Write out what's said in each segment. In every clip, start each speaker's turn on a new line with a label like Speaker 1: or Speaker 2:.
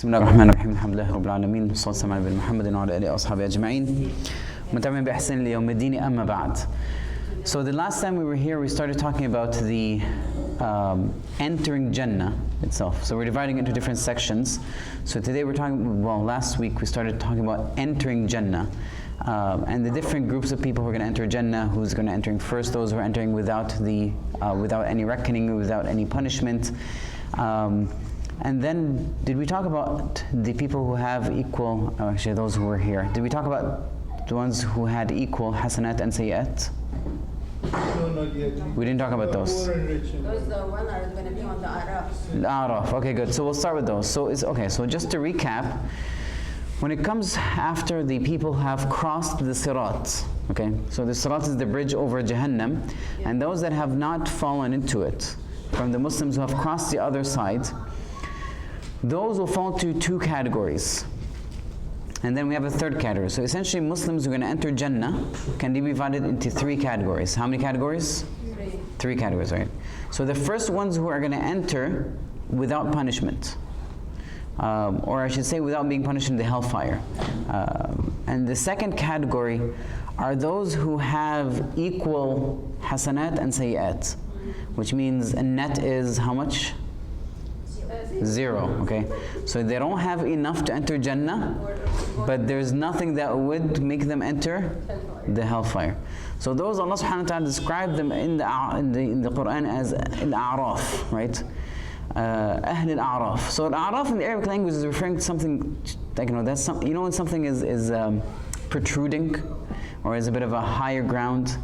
Speaker 1: بسم الله الرحمن الرحيم الحمد لله رب العالمين والصلاة والسلام على نبينا محمد وعلى آله وأصحابه أجمعين متابعين بإحسان ليوم الدين أما بعد. So the last time we were here, we started talking about the entering Jannah itself. So we're dividing into different sections. So today we're talking, well, last week we started talking about entering Jannah. And the different groups of people who are going to enter Jannah, who's going to enter first, those who are entering without any reckoning, without any punishment. And then, did we talk about the people who have equal, actually those who were here, did we talk about the ones who had equal hasanat and sayyat?
Speaker 2: No, not yet.
Speaker 1: We didn't talk about those.
Speaker 2: Those
Speaker 3: the one are going to be on the Araf.
Speaker 1: The Araf, okay, good. So we'll start with those. So just to recap, when it comes after the people have crossed the Sirat, okay, so the Sirat is the bridge over Jahannam, and those that have not fallen into it, from the Muslims who have crossed the other side, those will fall into two categories. And then we have a third category. So essentially Muslims who are going to enter Jannah can be divided into three categories. How many categories? Three categories, right? So the first ones who are going to enter without punishment. Or I should say without being punished in the hellfire. And the second category are those who have equal hasanat and sayyat. Which means a net is how much? 0, okay? So they don't have enough to enter Jannah, but there's nothing that would make them enter the hellfire. So those Allah subhanahu wa ta'ala described them in the Quran as al-A'raf, right? Ahl al-A'raf. So al-A'raf in the Arabic language is referring to something, like, that's when something is protruding, or is a bit of a higher ground.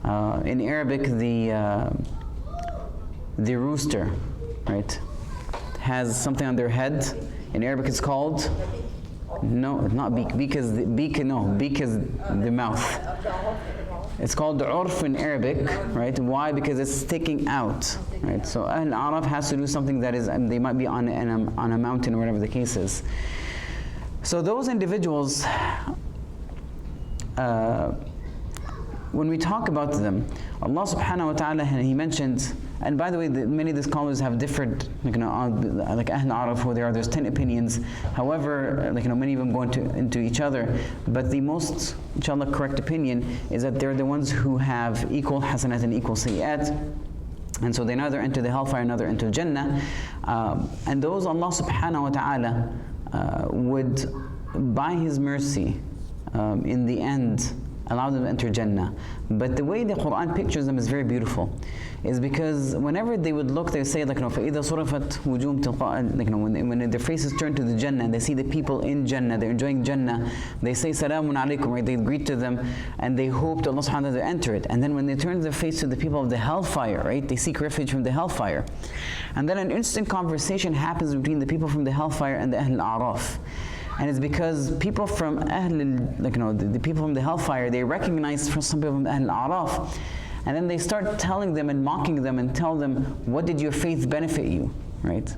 Speaker 1: In Arabic, the rooster, right, has something on their head. In Arabic it's called, no, not beak. Beak is the mouth. It's called the urf in Arabic, right? Why? Because it's sticking out, right? So al-Araf has to do something that is, they might be on a mountain or whatever the case is. So those individuals, when we talk about them, Allah subhanahu wa ta'ala, He mentioned, and by the way, many of the scholars have differed, like Ahl Araf, who there are, there's 10 opinions. However, many of them go into each other. But the most, inshallah, correct opinion is that they're the ones who have equal hasanat and equal sayyat. And so they neither enter the hellfire, neither enter Jannah. And those Allah subhanahu wa ta'ala would, by His mercy, in the end, allow them to enter Jannah. But the way the Quran pictures them is very beautiful. Is because whenever they would look, they would say, فَإِذَا صُرِفَتْ وُجُوهُمْ تِلْقَاءَ, when their faces turn to the Jannah, they see the people in Jannah, they're enjoying Jannah, they say, Salamun alaykum, right? They greet to them, and they hope to Allah subhanahu wa ta'ala to enter it. And then when they turn their face to the people of the hellfire, right? They seek refuge from the hellfire. And then an instant conversation happens between the people from the hellfire and the Ahl al-A'raf. And it's because people from the people from the hellfire, they recognize some people from Ahl al-A'raf, and then they start telling them and mocking them and tell them, what did your faith benefit you, right?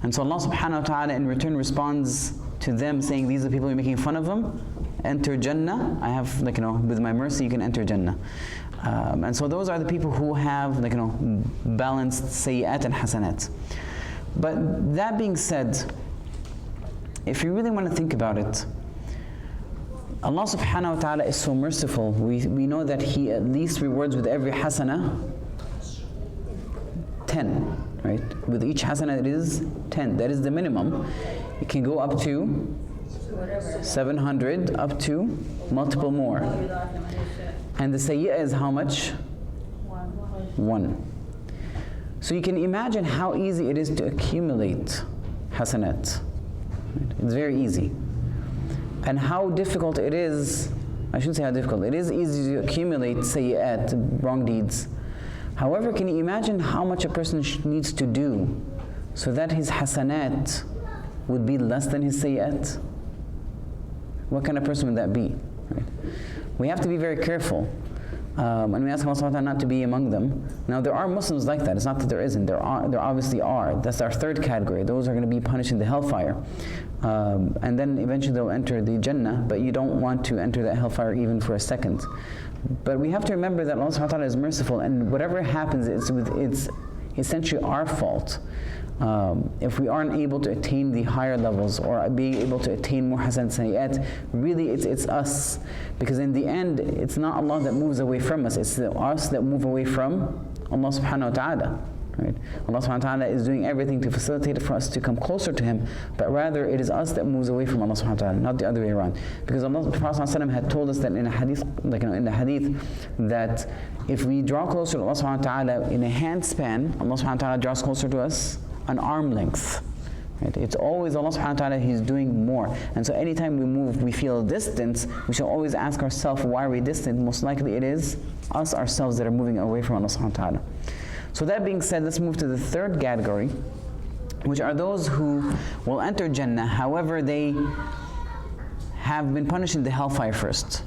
Speaker 1: And so Allah subhanahu wa ta'ala in return responds to them saying, these are the people you're making fun of them, enter Jannah. I have, with my mercy you can enter Jannah. And so those are the people who have, balanced sayyat and hasanat. But that being said, if you really want to think about it, Allah subhanahu wa ta'ala is so merciful. We know that He at least rewards with every hasana 10, right? With each hasana it is 10. That is the minimum. It can go up to 700, up to multiple more. And the sayyah is how much? 1. So you can imagine how easy it is to accumulate hasanat. It's very easy. And how difficult it is, I shouldn't say how difficult, it is easy to accumulate sayyat, wrong deeds. However, can you imagine how much a person needs to do so that his hasanat would be less than his sayyat? What kind of person would that be? Right? We have to be very careful. And we ask Allah subhanahu wa ta'ala not to be among them. Now there are Muslims like that. It's not that there isn't. There obviously are. That's our third category. Those are going to be punished in the hellfire. And then eventually they'll enter the Jannah, but you don't want to enter that hellfire even for a second. But we have to remember that Allah subhanahu wa ta'ala is merciful, and whatever happens, essentially our fault. If we aren't able to attain the higher levels or being able to attain more hasan sayyat, really it's us. Because in the end, it's not Allah that moves away from us, it's us that move away from Allah subhanahu wa ta'ala. Right? Allah subhanahu wa ta'ala is doing everything to facilitate it for us to come closer to Him, but rather it is us that moves away from Allah subhanahu wa ta'ala, not the other way around. Because Allah, the Prophet ﷺ had told us that in a hadith, in the hadith, that if we draw closer to Allah subhanahu wa ta'ala in a hand span, Allah subhanahu wa ta'ala draws closer to us an arm length. Right? It's always Allah subhanahu wa ta'ala, He's doing more. And so anytime we move, we feel distance, we shall always ask ourselves, why are we distant? Most likely it is us ourselves that are moving away from Allah subhanahu wa ta'ala. So that being said, let's move to the third category, which are those who will enter Jannah, however they have been punished in the hellfire first.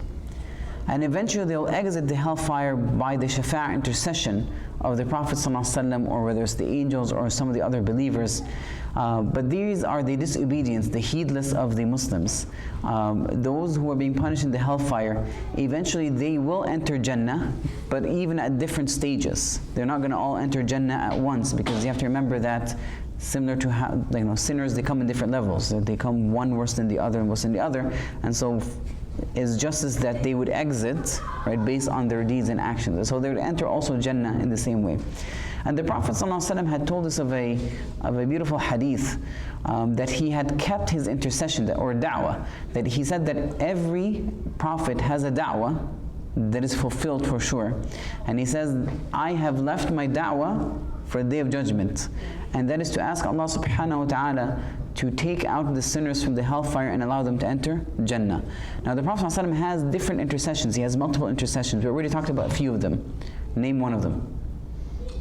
Speaker 1: And eventually they'll exit the hellfire by the shafa'ah intercession of the Prophet ﷺ, or whether it's the angels or some of the other believers. But these are the disobedience, the heedless of the Muslims. Those who are being punished in the hellfire, eventually they will enter Jannah, but even at different stages. They're not going to all enter Jannah at once, because you have to remember that similar to how, sinners, they come in different levels. They come one worse than the other and worse than the other. And so is justice that they would exit, right, based on their deeds and actions. So they would enter also Jannah in the same way. And the Prophet ﷺ had told us of a beautiful hadith that he had kept his intercession, or da'wah, that he said that every prophet has a da'wah that is fulfilled for sure. And he says, I have left my da'wah for the Day of Judgment. And that is to ask Allah subhanahu wa ta'ala to take out the sinners from the hellfire and allow them to enter Jannah. Now the Prophet ﷺ has different intercessions. He has multiple intercessions. We already talked about a few of them. Name one of them.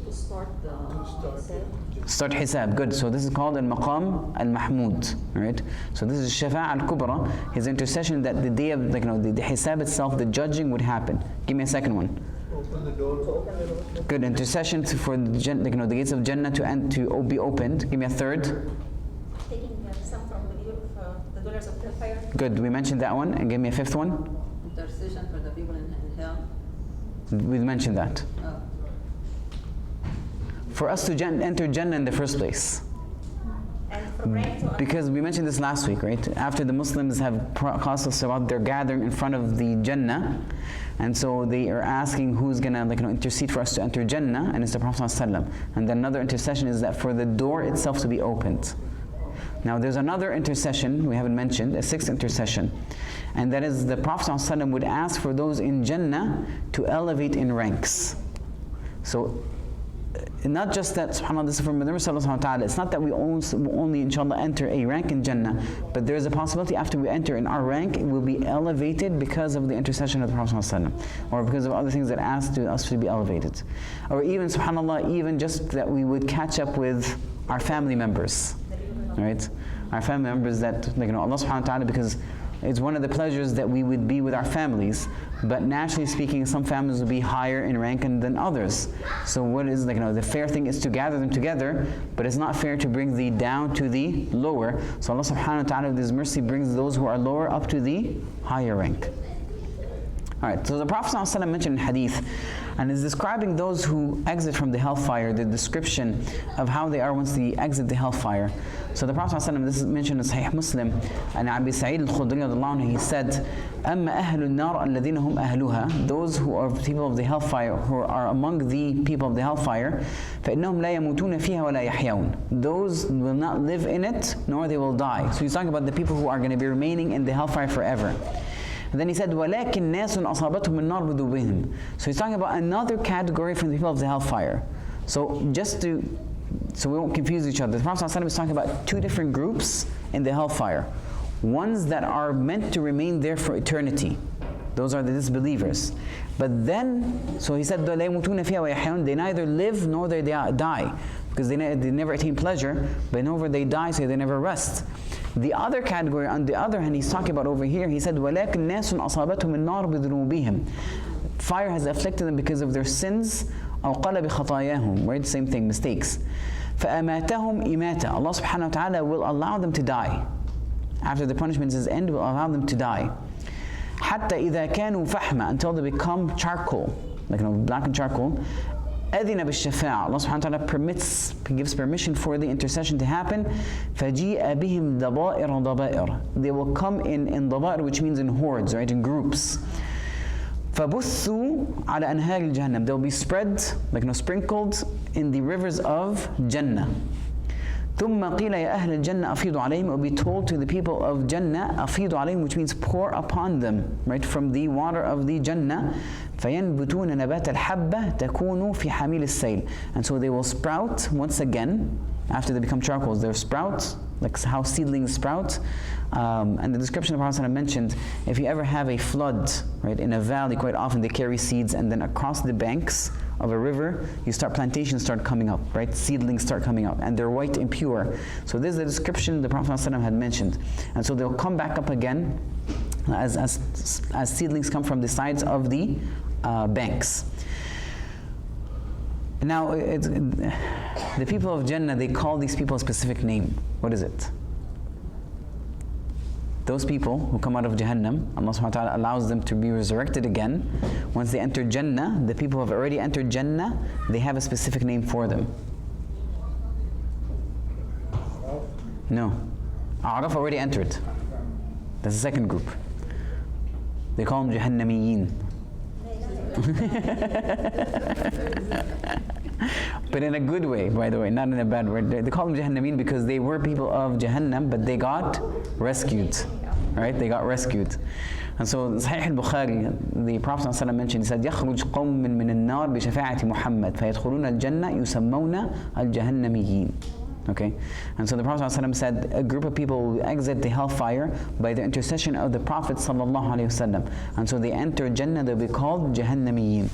Speaker 4: To start the hisab.
Speaker 1: Start hisab. Good. So this is called al-maqam al-mahmud. Right? So this is shafa'a al-kubra. His intercession that the day of the hisab itself, the judging would happen. Give me a second one.
Speaker 2: Open the door.
Speaker 1: Good. Intercession for the gates of Jannah to be opened. Give me a third.
Speaker 4: Taking some from the dollars of hellfire.
Speaker 1: Good. We mentioned that one. And give me a fifth one.
Speaker 3: Intercession for the people in hell.
Speaker 1: We mentioned that.
Speaker 3: Oh.
Speaker 1: For us to enter Jannah in the first place.
Speaker 4: And for rain to
Speaker 1: Because we mentioned this last week, right? After the Muslims have caused us about their gathering in front of the Jannah, and so they are asking who's gonna intercede for us to enter Jannah, and it's the Prophet ﷺ. And then another intercession is that for the door itself to be opened. Now there's another intercession we haven't mentioned, a sixth intercession, and that is the Prophet ﷺ would ask for those in Jannah to elevate in ranks. So not just that, subhanAllah, this is from the Nabi sallallahu alaihi wasallam, it's not that we only inshallah enter a rank in Jannah, but there is a possibility after we enter in our rank, it will be elevated because of the intercession of the Prophet sallallahu alaihi wasallam, or because of other things that ask us to be elevated. Or even, subhanAllah, even just that we would catch up with our family members, right? Our family members that, Allah subhanahu wa ta'ala, because it's one of the pleasures that we would be with our families, but naturally speaking, some families will be higher in rank than others. So what is, the fair thing is to gather them together, but it's not fair to bring the down to the lower. So Allah subhanahu wa ta'ala with His mercy brings those who are lower up to the higher rank. Alright, so the Prophet ﷺ mentioned in hadith, and is describing those who exit from the hellfire, the description of how they are once they exit the hellfire. So the Prophet ﷺ, this is mentioned in Sahih Muslim, and Abi Sa'id al-Khudri, he said, أَمَّا أَهْلُ النَّارِ الَّذِينَ هُمْ أَهْلُهَا, those who are people of the hellfire, who are among the people of the hellfire, فَإِنَّهُمْ لَا يَمُوتُونَ فِيهَا وَلَا يَحْيَوْنَ, those will not live in it, nor they will die. So he's talking about the people who are going to be remaining in the hellfire forever. And then he said, وَلَكِنْ نَاسٌ أَصَابَتْهُمُ النَّارُ بِذُنُوبِهِمْ. So he's talking about another category from the people of the hellfire. So we won't confuse each other, the Prophet ﷺ is talking about two different groups in the hellfire. Ones that are meant to remain there for eternity. Those are the disbelievers. But then, so he said, لَا يَمُوتُونَ فِيهَا وَيَحْيَوْنَ, they neither live nor they die. Because they never attain pleasure, but over they die, so they never rest. The other category, on the other hand, he's talking about over here, he said, وَلَكِنْ نَاسٌ أَصَابَتْهُمُ النَّارُ بِذُنُوبِهِمْ. Fire has afflicted them because of their sins, أَوْ قَلَ بِخَطَايَاهُمْ, right? Same thing, mistakes. فَأَمَاتَهُمْ إِمَاتًا. Allah subhanahu wa ta'ala will allow them to die. After the punishment is ended, will allow them to die. حَتَّى إِذَا كَانُوا فَحْمًا, until they become charcoal, like blackened charcoal. أذن بالشفاعة. Allah subhanahu wa ta'ala gives permission for the intercession to happen. فَجِيءَ بِهِمْ دَبَائِرَ ضَبَائِرَ. They will come in daba'ir, which means in hordes, right, in groups. فَبُثُّوا عَلَى أَنْهَارِ الْجَهَنَّمِ. They'll be spread, sprinkled in the rivers of Jannah. ثُمَّ قِيلَ يَا أَهْلَ الْجَنَّةِ أَفِيضُ عَلَيْهِمْ. It will be told to the people of Jannah, أَفِيضُ عَلَيْهِمْ, which means pour upon them, right, from the water of the Jannah. فَيَنْبُتُونَ نَبَاتَ الْحَبَّةِ تَكُونُ فِي حَمِيلِ السَّيْلِ. And so they will sprout once again, after they become charcoals, they'll sprout, like how seedlings sprout. And the description of Prophet mentioned, if you ever have a flood, right, in a valley, quite often they carry seeds, and then across the banks of a river, plantations start coming up, right? Seedlings start coming up, and they're white and pure. So this is the description the Prophet had mentioned. And so they'll come back up again as seedlings come from the sides of the banks. Now, the people of Jannah, they call these people a specific name. What is it? Those people who come out of Jahannam, Allah subhanahu wa ta'ala allows them to be resurrected again. Once they enter Jannah, the people who have already entered Jannah, they have a specific name for them. No. A'raf already entered. That's the second group. They call them Jahannamiyin. But in a good way, by the way, not in a bad word. They call them Jahannameen because they were people of Jahannam, but they got rescued. Right? They got rescued. And so Sahih al-Bukhari, the Prophet ﷺ mentioned, he said, يَخْرُجْ قَوْمٍ مِّنَ النَّارِ بِشَفَاعَةِ مُحَمَّدٍ فَيَدْخُلُونَ الْجَنَّةَ يُسَمَّوْنَ الْجَهَنَّمِيِّينَ. Okay? And so the Prophet ﷺ said, a group of people will exit the hellfire by the intercession of the Prophet ﷺ. And so they enter Jannah, they'll be called Jahannamiyin.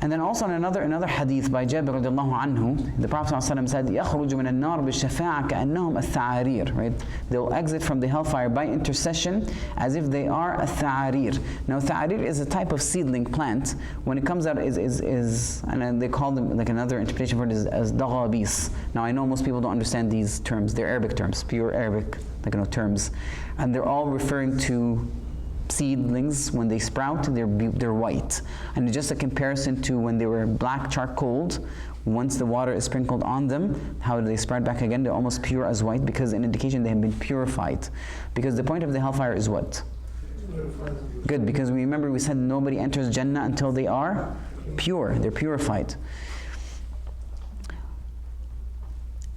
Speaker 1: And then also in another hadith by Jabir radiallahu anhu, the Prophet ﷺ said, يَخْرُجُ مِنَ النَّارِ بِالشَّفَاعَةِ كَأَنَّهُمْ الثَّعَارِيرِ. Right? They'll exit from the hellfire by intercession as if they are a tha'arir. Now tha'arir is a type of seedling plant. When it comes out and they call them, like another interpretation for it is as daghabis. Now I know most people don't understand these terms. They're Arabic terms, pure Arabic terms. And they're all referring to seedlings. When they sprout, they're white, and it's just a comparison to when they were black charcoaled. Once the water is sprinkled on them, how do they sprout back again? They're almost pure as white, because an indication they have been purified. Because the point of the hellfire is what? Good, because we said nobody enters Jannah until they are pure. They're purified.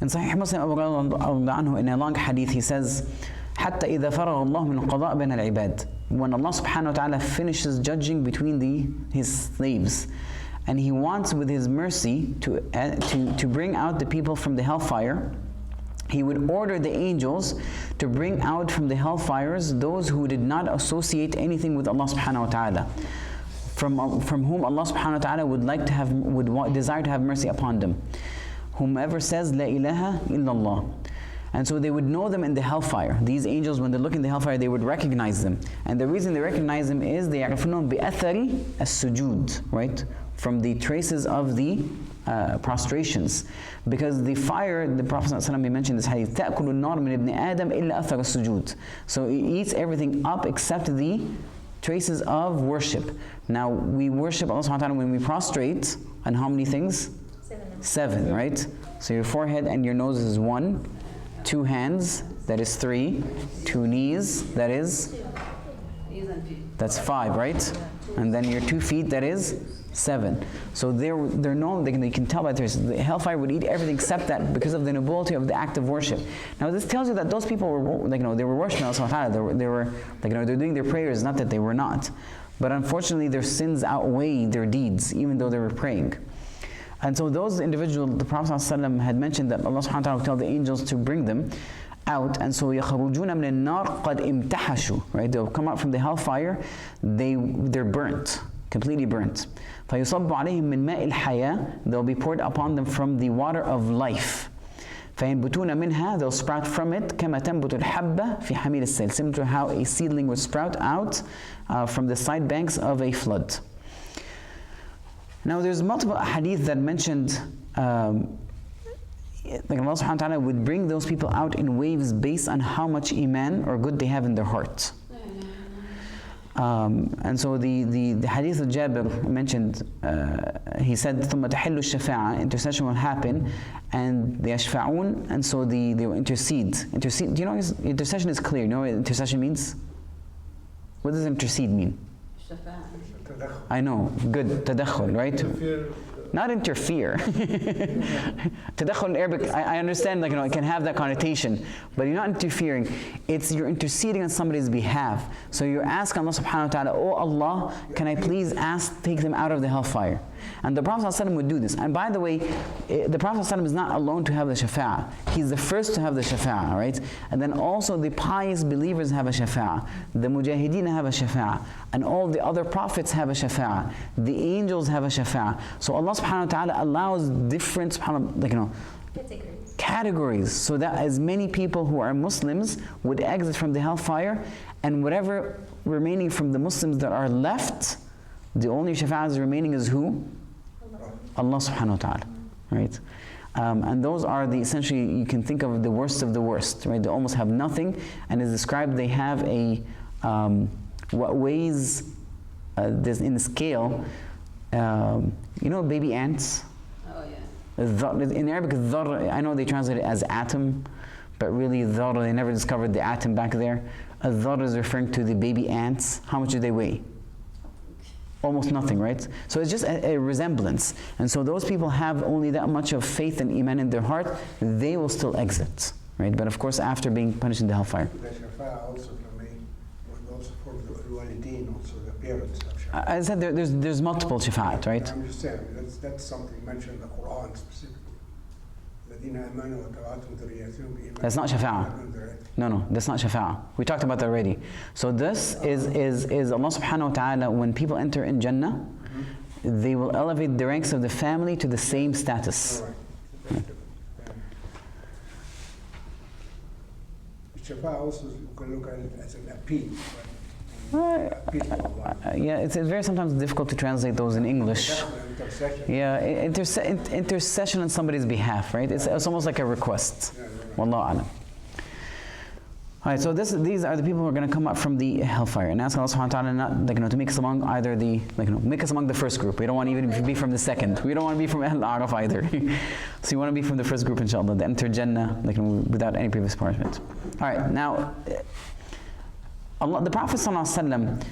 Speaker 1: In Sahih Muslim, in a long hadith, he says, حتى إذا فرغ الله من القضاء بين العباد. When Allah subhanahu wa ta'ala finishes judging between His slaves, and He wants with His mercy to bring out the people from the hellfire, He would order the angels to bring out from the hellfires those who did not associate anything with Allah subhanahu wa ta'ala, from whom Allah subhanahu wa ta'ala would desire to have mercy upon them. Whomever says La ilaha illallah. And so they would know them in the hellfire. These angels, when they look in the hellfire, they would recognize them. And the reason they recognize them is they يعرفونهم بأثر السجود, right? From the traces of the prostrations. Because the fire, the Prophet ﷺ mentioned this hadith, تأكل النار من ابن آدم إلا أثر السجود. So it eats everything up except the traces of worship. Now we worship Allah subhanahu wa ta'ala when we prostrate, and how many things? 7, right? So your forehead and your nose is 1. 2 hands, that is 3. 2 knees, that is? That's 5, right? And then your 2 feet, that is 7. So they're known, they can tell by this. The hellfire would eat everything except that, because of the nobility of the act of worship. Now this tells you that those people were, they were worshiping Allah subhanahu wa ta'ala. They were, they're doing their prayers, not that they were not. But unfortunately their sins outweigh their deeds, even though they were praying. And so those individuals, the Prophet ﷺ had mentioned that Allah subhanahu wa ta'ala would tell the angels to bring them out. And so يَخْرُجُونَ مِنَ النَّارِ قَدْ امْتَحَشُوا, right? They'll come out from the hellfire, they're burnt, completely burnt. فَيُصَبُّ عَلَيْهِم مِّن مَاءِ الْحَيَاةِ. They'll be poured upon them from the water of life. فَيَنْبُتُونَ مِنْهَا. They'll sprout from it كَمَا تَنْبُتُ الْحَبَّةِ فِي حَمِيلِ السَّيْلِ. Similar to how a seedling would sprout out from the side banks of a flood. Now there's multiple hadith that mentioned like Allah subhanahu wa ta'ala would bring those people out in waves based on how much iman or good they have in their heart. And so the hadith of Jabir mentioned, he said, ثُمَّ تَحِلُّ الشَّفَاعَةِ, intercession will happen, and they yashfa'un, and so they will intercede. Intercede, do you know, intercession is clear. You know what intercession means? What does intercede mean?
Speaker 3: Shafa'a.
Speaker 1: I know, good, tadakhul, right?
Speaker 2: Interfere.
Speaker 1: Not interfere. Tadakhul in Arabic, I understand, like, you know, it can have that connotation, but you're not interfering. You're interceding on somebody's behalf. So you're asking Allah subhanahu wa ta'ala, oh Allah, can I please take them out of the hellfire? And the Prophet ﷺ would do this. And by the way, the Prophet ﷺ is not alone to have the shafa'ah. He's the first to have the shafa'ah, right? And then also the pious believers have a shafa'ah. The mujahideen have a shafa'ah. And all the other prophets have a shafa'ah. The angels have a shafa'ah. So Allah subhanahu wa ta'ala allows different, like, you know, categories, so that as many people who are Muslims would exit from the hellfire, and whatever remaining from the Muslims that are left, the only shafa'ahs remaining is who? Allah subhanahu wa ta'ala, right? And those are essentially, you can think of the worst, right? They almost have nothing, and as described, they have what weighs this in the scale, you know, baby ants?
Speaker 3: Oh yeah.
Speaker 1: In Arabic, dhar, I know they translate it as atom, but really dhar, they never discovered the atom back there. Dhar is referring to the baby ants. How much do they weigh? Almost nothing, right? So it's just a resemblance. And so those people have only that much of faith and iman in their heart, they will still exit, right? But of course, after being punished in the hellfire.
Speaker 5: The shafa'a also for the walideen, also the parents have shafa'a.
Speaker 1: I said there's multiple shafa'at, right?
Speaker 5: I'm just saying, that's something mentioned in the Quran specifically.
Speaker 1: That's not shafa'ah. No, that's not shafa'ah. We talked about that already. So this is Allah subhanahu wa ta'ala, when people enter in Jannah, they will elevate the ranks of the family to the same status.
Speaker 5: Shafa'a also, you can look at it as an appeal.
Speaker 1: Yeah, it's very sometimes difficult to translate those in English. Yeah, intercession on somebody's behalf, right? It's almost like a request. Wallahu alam. All right, so these are the people who are going to come up from the hellfire, and ask Allah subhanahu wa ta'ala not, like, you know, to make us among either the, like, you know, make us among the first group. We don't want to even be from the second. We don't want to be from Al-Araf either. So you want to be from the first group, inshallah, the enter Jannah, like, you know, without any previous punishment. All right, now, the Prophet ﷺ,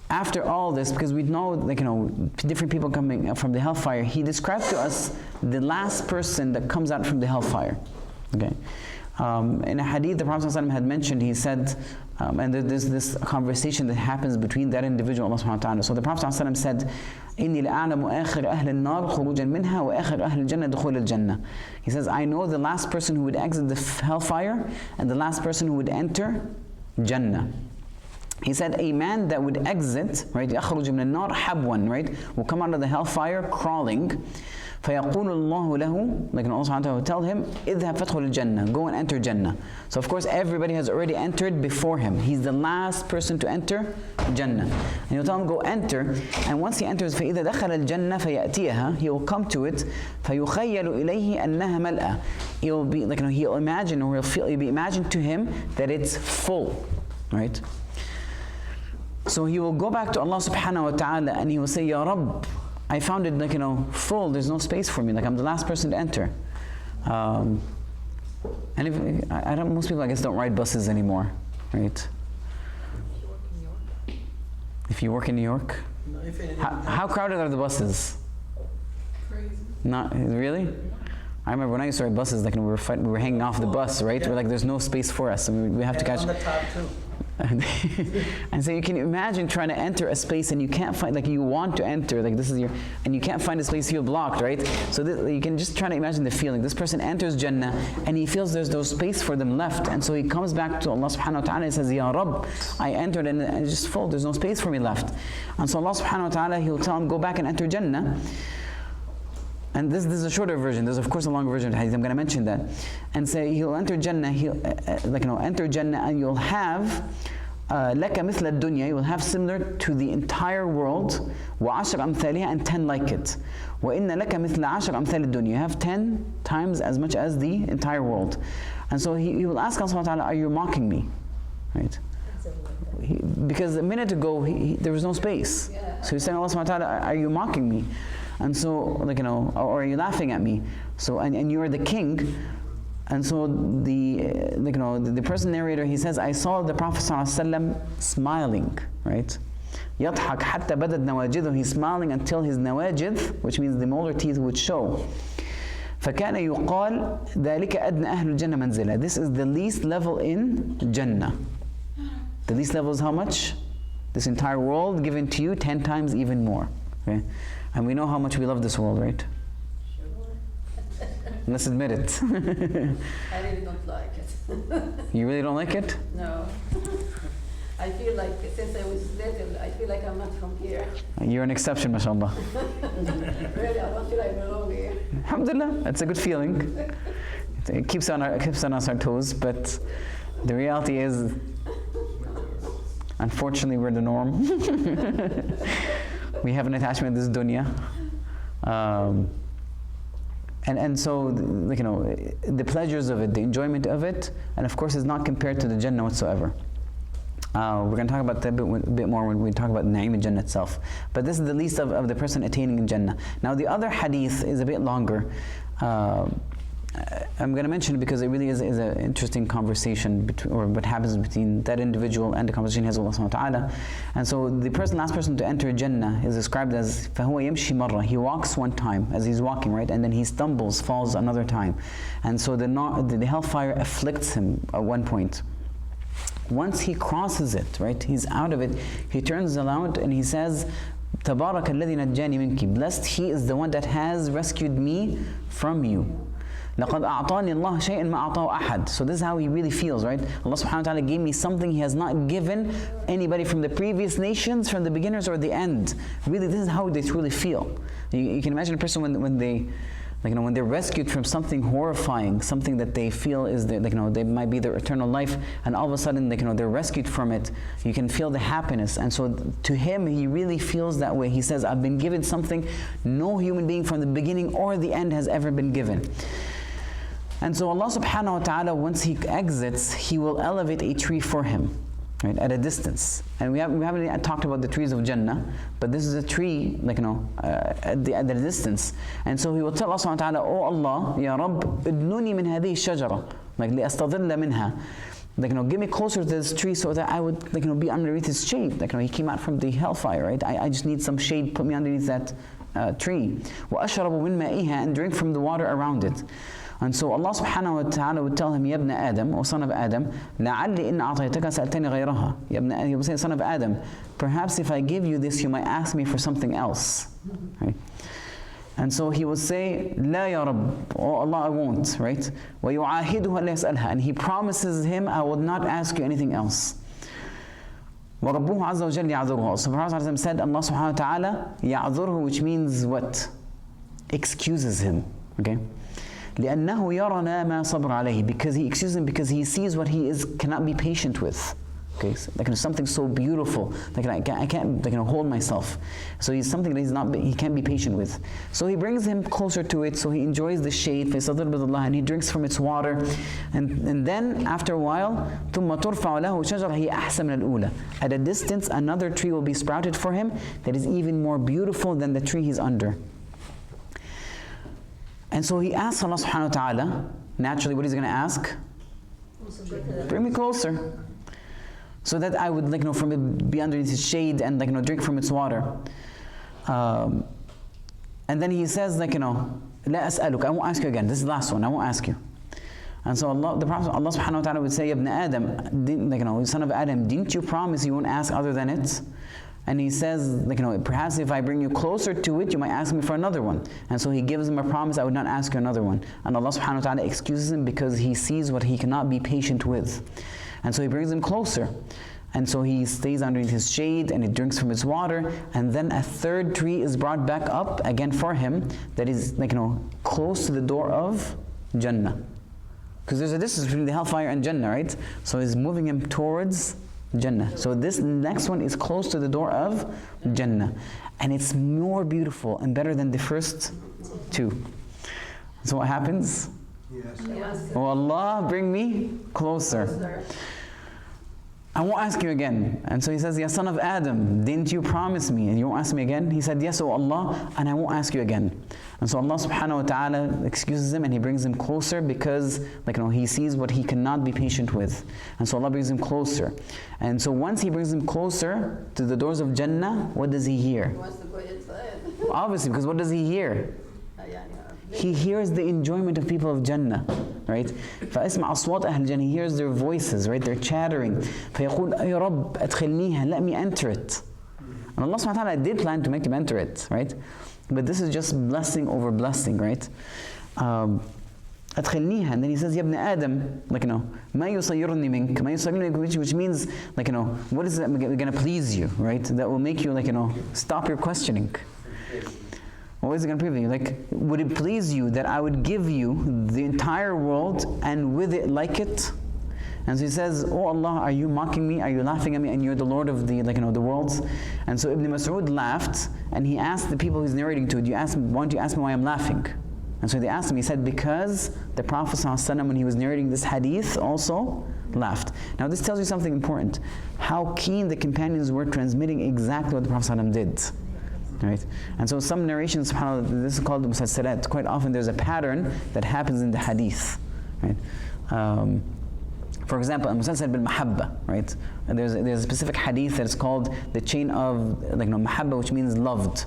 Speaker 1: after all this, because we know, like, you know, different people coming from the hellfire, he described to us the last person that comes out from the hellfire. Okay. In a hadith, the Prophet ﷺ had mentioned, he said, and there's this conversation that happens between that individual and Allah subhanahu wa ta'ala. So the Prophet ﷺ said, إِنِّي لَأَعْلَمُ آخِرَ أَهْلِ النَّارِ خُرُوجًا مِنْهَا وَآخِرَ أَهْلِ الْجَنَّةِ دُخُولَ الْجَنَّةِ. He says, I know the last person who would exit the hellfire and the last person who would enter Jannah. He said, a man that would exit, right, يَخْرُجُ مِنَ النَّارِ حَبْوًا, right, will come out of the hellfire crawling. فَيَقُولُ اللَّهُ لَهُ, like Allah subhanahu wa ta'ala will tell him, اذهب فَادْخُلِ الْجَنَّةِ, go and enter Jannah. So of course everybody has already entered before him. He's the last person to enter Jannah. And he'll tell him, go enter. And once he enters, فَإِذَا دَخَلَ الْجَنَّةَ فَيَأْتِيهَا, he will come to it. فَيُخَيَّلُ إِلَيْهِ أَنَّهَا مَلْأَ. He'll be, like, you know, he'll imagine, or it'll be imagined to him that it's full, right? So he will go back to Allah subhanahu wa ta'ala and he will say, Ya Rabb, I found it, like, you know, full, there's no space for me, like I'm the last person to enter. And most people, I guess, don't ride buses anymore, right? If you work in New York? How crowded are the buses?
Speaker 6: Crazy.
Speaker 1: Not really? I remember when I used to ride buses, like, we were hanging off the bus, right?
Speaker 6: Yeah.
Speaker 1: We're like, there's no space for us, so we have to catch.
Speaker 6: On the top too.
Speaker 1: And so you can imagine trying to enter a space and you can't find, like, you want to enter, like this is your, and you can't find a space, you feel blocked, right? So you can just try to imagine the feeling. This person enters Jannah and he feels there's no space for them left, and so he comes back to Allah subhanahu wa ta'ala and says, Ya Rabb, I entered and it's just full, there's no space for me left. And so Allah subhanahu wa ta'ala, he'll tell him, go back and enter Jannah. And this is a shorter version. There's of course a longer version of the hadith. I'm going to mention that. And say he'll enter Jannah. He'll like, you know, enter Jannah, and you'll have لَكَ مِثْلَ الدُّنْيَا. You will have similar to the entire world. وَعَشْرَ أَمْثَالِهَا, and 10 like it. وَإِنَّ لَكَ مِثْلَ عَشْرَ أَمْثَالِ الدُّنْيَا. You have 10 times as much as the entire world. And so he will ask Allah subhanahu wa ta'ala, are you mocking me? Right? because a minute ago there was no space.
Speaker 3: Yeah.
Speaker 1: So he's saying, Allah subhanahu wa ta'ala, are you mocking me? And so, like, or are you laughing at me? So, and you are the king. And so the person narrator, he says, I saw the Prophet ﷺ smiling, right? يضحك حتى بدت نواجذه. He's smiling until his nawajid, which means the molar teeth, would show. فكان يقال ذلك أدنى أهل الجنة منزلة. This is the least level in Jannah. The least level is how much? This entire world given to you 10 times even more. Okay? And we know how much we love this world, right? Let's admit it.
Speaker 3: I really don't like it.
Speaker 1: You really don't like it?
Speaker 3: No. I feel like since I was little, I feel like I'm not from here.
Speaker 1: You're an exception, mashallah.
Speaker 3: Really, I don't feel I belong here.
Speaker 1: Alhamdulillah, that's a good feeling. It keeps on us our toes, but the reality is, unfortunately, we're the norm. We have an attachment to this dunya. And so, like, the pleasures of it, the enjoyment of it, and of course, is not compared to the Jannah whatsoever. We're going to talk about that a bit more when we talk about Na'im and Jannah itself. But this is the least of the person attaining in Jannah. Now, the other hadith is a bit longer. I'm going to mention it because it really is an interesting conversation or what happens between that individual and the conversation he has with Allah subhanahu wa ta'ala. And so the last person to enter Jannah is described as فَهُوَ يَمْشِي مَرَّةً. He walks one time as he's walking, right? And then he stumbles, falls another time. And so the hellfire afflicts him at one point. Once he crosses it, right? He's out of it. He turns around and he says, تَبَارَكَ الَّذِي نَجَّانِي مِنْكِ. Blessed he is the one that has rescued me from you. لَقَدْ أَعْطَانِي اللَّهُ شَيْئًا مَا أَعْطَاهُ أَحَدٍ. So this is how he really feels, right? Allah subhanahu wa ta'ala gave me something he has not given anybody from the previous nations, from the beginners or the end. Really, this is how they truly feel. You can imagine a person when they, like, when they're rescued from something horrifying, something that they feel is their, they might be their eternal life, and all of a sudden, they're rescued from it. You can feel the happiness, and so to him, he really feels that way. He says, "I've been given something no human being from the beginning or the end has ever been given." And so Allah subhanahu wa ta'ala, once he exits, he will elevate a tree for him, right, at a distance. And we haven't talked about the trees of Jannah, but this is a tree, at the distance. And so he will tell Allah subhanahu wa ta'ala, "Oh Allah, Ya Rabb, idnuni min hadhihi shajara, li'astadilla minha." Get me closer to this tree so that I would, be underneath its shade. He came out from the hellfire, right? I just need some shade, put me underneath that tree. وَأَشْرَبُ مِن مَائِهَا, and drink from the water around it. And so Allah subhanahu wa ta'ala would tell him, "Ya ibn Adam, O son of Adam, لَعَلِّ إِنْ أَعْطَيْتَكَ سَأَلْتَنِي غَيْرَهَا." He would say, "Son of Adam, perhaps if I give you this, you might ask me for something else." Right? And so he would say, "La ya Rabb, oh Allah, I won't." Right? وَيُعَاهِدُهُ أَلَّا يَسْأَلْهَا, and he promises him, "I will not ask you anything else." وَرَبُّهُ عَزَّ وَجَلَّ يَعْذُرُهُ. So Prophet ﷺ said, Allah subhanahu wa ta'ala, يَعْذُرُهُ, which means what? Excuses him. Okay? لأنه يرنا ما صبر عليه, because he excuses him because he sees what he cannot be patient with. Okay, so, something so beautiful, I can't hold myself. So he's something that he can't be patient with. So he brings him closer to it, so he enjoys the shade, and he drinks from its water. And then after a while, ثم ترفع له شجرة هي أحسن من الأولى. At a distance, another tree will be sprouted for him that is even more beautiful than the tree he's under. And so he asks Allah subhanahu wa ta'ala, naturally what he's going to ask? Bring me closer. So that I would, from it, be underneath its shade and, drink from its water. And then he says, "La as'aluk, I won't ask you again. This is the last one, I won't ask you." And so Allah subhanahu wa ta'ala would say, "Ibn Adam, son of Adam, didn't you promise you won't ask other than it?" And he says, perhaps if I bring you closer to it, you might ask me for another one. And so he gives him a promise, I would not ask you another one. And Allah subhanahu wa ta'ala excuses him because he sees what he cannot be patient with. And so he brings him closer. And so he stays underneath his shade and he drinks from its water. And then a third tree is brought back up again for him that is, close to the door of Jannah. Because there's a distance between the hellfire and Jannah, right? So he's moving him towards Jannah. So this next one is close to the door of Jannah. And it's more beautiful and better than the first two. So what happens?
Speaker 5: Yes.
Speaker 1: Oh Allah, bring me closer. I won't ask you again. And so he says, Ya son of Adam, didn't you promise me? And you won't ask me again? He said, yes, O Allah, and I won't ask you again. And so Allah subhanahu wa ta'ala excuses him and he brings him closer because he sees what he cannot be patient with. And so Allah brings him closer. And so once he brings him closer to the doors of Jannah, what does he hear?
Speaker 3: He wants to go inside.
Speaker 1: Obviously, because what does he hear? He hears the enjoyment of people of Jannah, right? فَأَسْمَعَ أَصْوَاتَ أَهْلِ الْجَنَّةِ. He hears their voices, right? They're chattering. فَيَقُولُ أَيْ رَبِّ أَدْخِلْنِيهَا. Let me enter it. And Allah subhanahu wa ta'ala did plan to make him enter it, right? But this is just blessing over blessing, right? أدخلنيها. And then he says, Ya ibn Adam, ما يصيرني منك, ما يصيرني منك, which means, what is that going to please you, right? That will make you, stop your questioning. What is it going to please you? Would it please you that I would give you the entire world and with it like it? And so he says, Oh Allah, are you mocking me? Are you laughing at me? And you're the Lord of the the worlds. And so Ibn Mas'ud laughed and he asked the people he's narrating to, why don't you ask me why I'm laughing? And so they asked him, he said, because the Prophet ﷺ, when he was narrating this hadith, also laughed. Now this tells you something important. How keen the companions were transmitting exactly what the Prophet ﷺ did. Right? And so some narrations, subhanAllah, this is called the musalsalat. Quite often there's a pattern that happens in the hadith. Right? For example, al-musalsal bil-mahabba, right? And there's a specific hadith that is called the chain of mahabba, which means loved.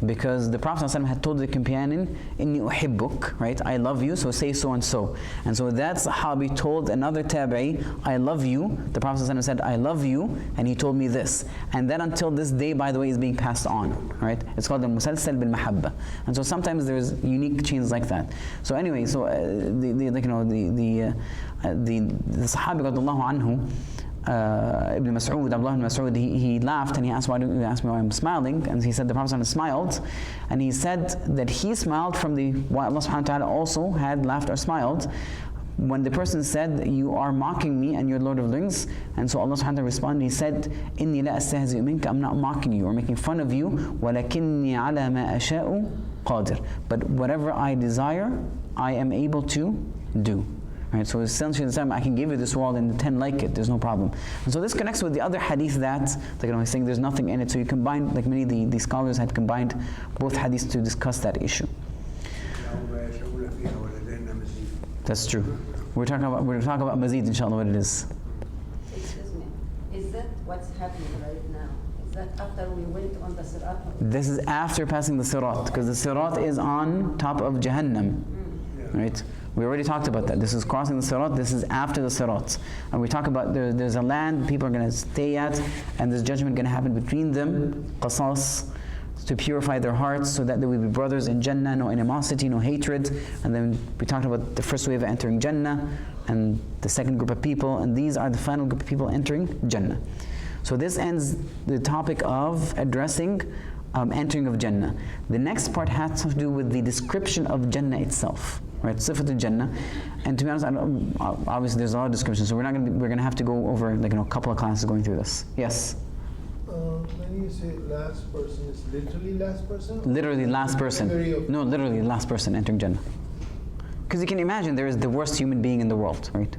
Speaker 1: Because the Prophet ﷺ had told the companion, Inni uhibbuk, right? I love you, so say so and so. And so that Sahabi told another tabi'i, I love you. The Prophet ﷺ said, I love you, and he told me this. And that until this day, by the way, is being passed on, right? It's called the musalsal bil-mahabba. And so sometimes there's unique chains like that. So anyway, so the Sahabi radiyallahu anhu, Ibn Mas'ud, Abdullah ibn Mas'ud, he laughed and he asked, why do you ask me why I'm smiling? And he said the Prophet smiled, and he said that he smiled from why Allah subhanahu wa ta'ala also had laughed or smiled when the person said, you are mocking me and you're Lord of Rings. And so Allah subhanahu wa ta'ala responded, he said, Inni la astahzi'u minka, I'm not mocking you or making fun of you, walakinni ala ma asha'u qadir. But whatever I desire, I am able to do. Right, so essentially, I can give you this world and 10 like it, there's no problem. And so this connects with the other hadith that, he's saying there's nothing in it. So you combine, many of the scholars had combined both hadiths to discuss that issue. That's true. We're talking about mazid, inshallah, what it is.
Speaker 3: Excuse me. Is that what's happening right now? Is that after we went on the sirat?
Speaker 1: This is after passing the sirat, because the sirat is on top of Jahannam, right? We already talked about that. This is crossing the sirat, this is after the sirat. And we talk about there's a land people are going to stay at, and there's judgment going to happen between them, qasas, to purify their hearts so that they will be brothers in Jannah, no animosity, no hatred. And then we talked about the first wave entering Jannah, and the second group of people, and these are the final group of people entering Jannah. So this ends the topic of addressing entering of Jannah. The next part has to do with the description of Jannah itself. Right, Sifatul Jannah, and to be honest, obviously there's a lot of descriptions, so we're going to have to go over a couple of classes going through this. Yes.
Speaker 2: When you say last person, it's literally last person?
Speaker 1: Literally last person. No, literally last person entering Jannah. Because you can imagine there is the worst human being in the world, right?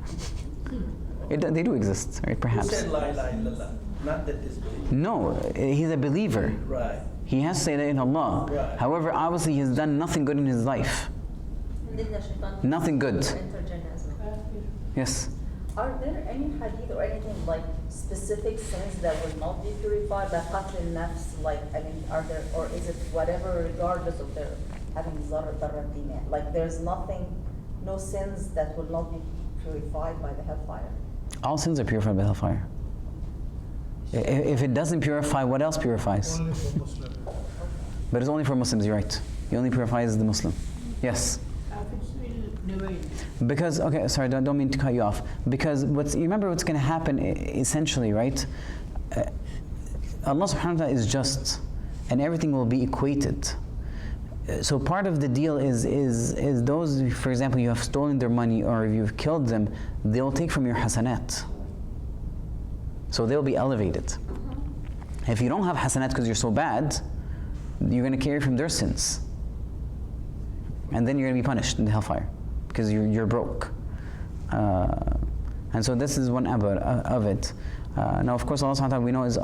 Speaker 1: They do exist, right? Perhaps.
Speaker 6: Who said la ilaha illallah? Not that this believer.
Speaker 1: No, he's a believer.
Speaker 6: Right.
Speaker 1: He has to say that in Allah.
Speaker 6: Right.
Speaker 1: However, obviously he has done nothing good in his life. Nothing good. Yes.
Speaker 7: Are there any hadith or anything like specific sins that will not be purified by qatl al-nafs? Are there, or is it whatever regardless of their having zar darratina? There's nothing, no sins that will not be purified by the hellfire?
Speaker 1: All sins are purified by hellfire. If it doesn't purify, what else purifies?
Speaker 2: Only for Muslims.
Speaker 1: But it's only for Muslims, you're right. He only purifies the Muslim. Yes. Because, okay, sorry, don't mean to cut you off. Because you remember what's going to happen essentially, right? Allah subhanahu wa ta'ala is just, and everything will be equated. So part of the deal is those, for example, you have stolen their money or if you've killed them, they'll take from your hasanat. So they'll be elevated. If you don't have hasanat because you're so bad, you're going to carry from their sins. And then you're going to be punished in the hellfire because you're broke. And so this is one of it. Now, of course, Allah subhanahu wa ta'ala, we know is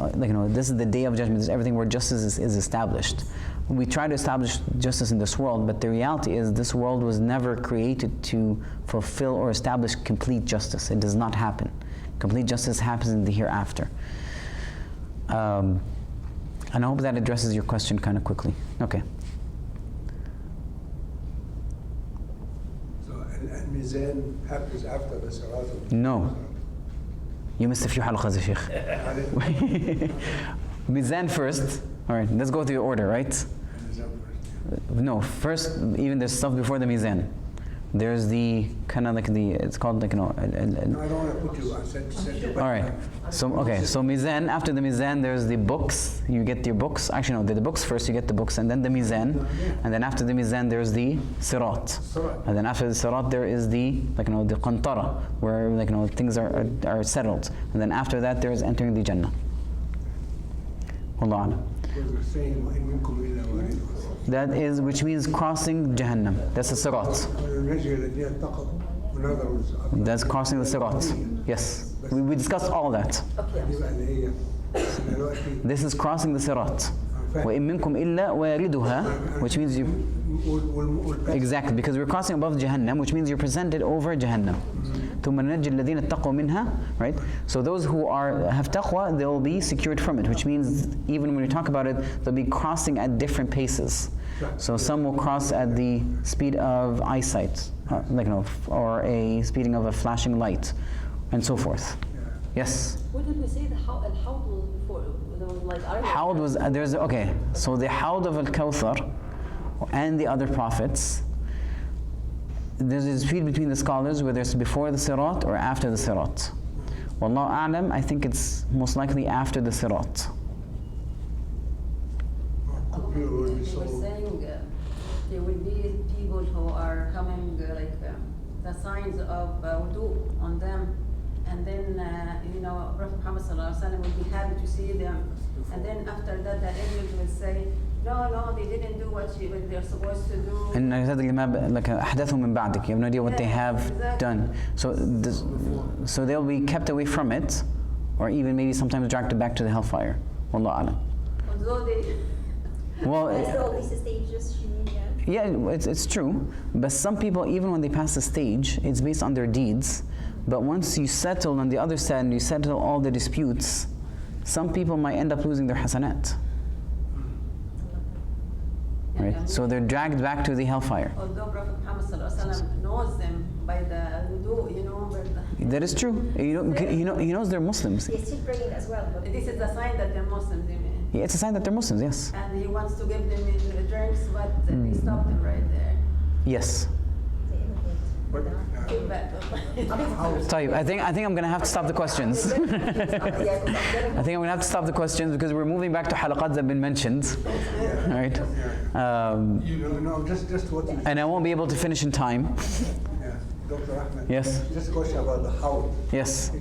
Speaker 1: this is the day of judgment. This is everything where justice is established. We try to establish justice in this world, but the reality is this world was never created to fulfill or establish complete justice. It does not happen. Complete justice happens in the hereafter. And I hope that addresses your question kind of quickly. Okay.
Speaker 5: So, and Mizan happens after the Sirat?
Speaker 1: No. You missed a few halaqas, Sheikh. Mizan first. All right, let's go through the order, right? No, first, even there's stuff before the Mizan. There's the kind of like it's called like,
Speaker 5: No, I don't want to put you, I said
Speaker 1: all right. So, okay, so Mizan, after the Mizan, there's the books. You get your books. Actually, no, the books first, you get the books, and then the Mizan. And then after the Mizan, there's the Sirat. And then after the Sirat, there is the, the Qantara, where, things are settled. And then after that, there is entering the Jannah. Wallahu a'lam. That is, which means crossing Jahannam. That's the Sirat. That's crossing the Sirat. Yes. We discussed all that. This is crossing the Sirat. وَإِن مِّنكُمْ إِلَّا وَيَرِدُهَا, which means you... Exactly, because we're crossing above Jahannam, which means you're presented over Jahannam. ثُمَّ نَنَجِّي الَّذِينَ اتَّقَوْا مِنْهَا, right? So those who have taqwa, they'll be secured from it, which means even when we talk about it, they'll be crossing at different paces. So some will cross at the speed of eyesight, or a speeding of a flashing light, and so forth. Yes?
Speaker 7: What did we say the Hawd was before?
Speaker 1: Hawd was, okay, so the Hawd of Al-Kawthar and the other prophets, there's a dispute between the scholars whether it's before the Sirat or after the Sirat. Wallahu a'lam, I think it's most likely after the Sirat.
Speaker 3: They were saying there will be people who are coming the signs of wudu on them, and then Prophet Muhammad will be happy to see them, and then after that the angels will say, no, they didn't do what they're supposed to do.
Speaker 1: And I said, أحدثهم من بعدك. You have no idea what they have done. So they'll be kept away from it, or even maybe sometimes dragged back to the hellfire. Wallahu a'lam.
Speaker 3: Although they...
Speaker 1: Well,
Speaker 4: At least the stages,
Speaker 1: yeah, it's true. But some people, even when they pass the stage, it's based on their deeds. But once you settle on the other side and you settle all the disputes, some people might end up losing their hasanat. Right? So they're dragged back to the hellfire.
Speaker 3: Although Prophet Muhammad knows them by the wudu,
Speaker 1: That is true. He knows they're Muslims.
Speaker 4: They still praying as well. But
Speaker 3: this is a sign that they're Muslims.
Speaker 1: Yeah, it's a sign that they're Muslims, yes.
Speaker 3: And he wants to give them drinks, but they stop them right there.
Speaker 1: Yes.
Speaker 4: they imitate.
Speaker 3: Too bad.
Speaker 1: Tayyib, I think I'm going to have to stop the questions. I think I'm going to have to stop the questions because we're moving back to halaqat that have been mentioned. Right?
Speaker 5: Just what you...
Speaker 1: And I won't be able to finish in time.
Speaker 5: Yeah, Dr. Ahmed.
Speaker 1: Yes.
Speaker 5: Just a question about the how.
Speaker 1: Yes.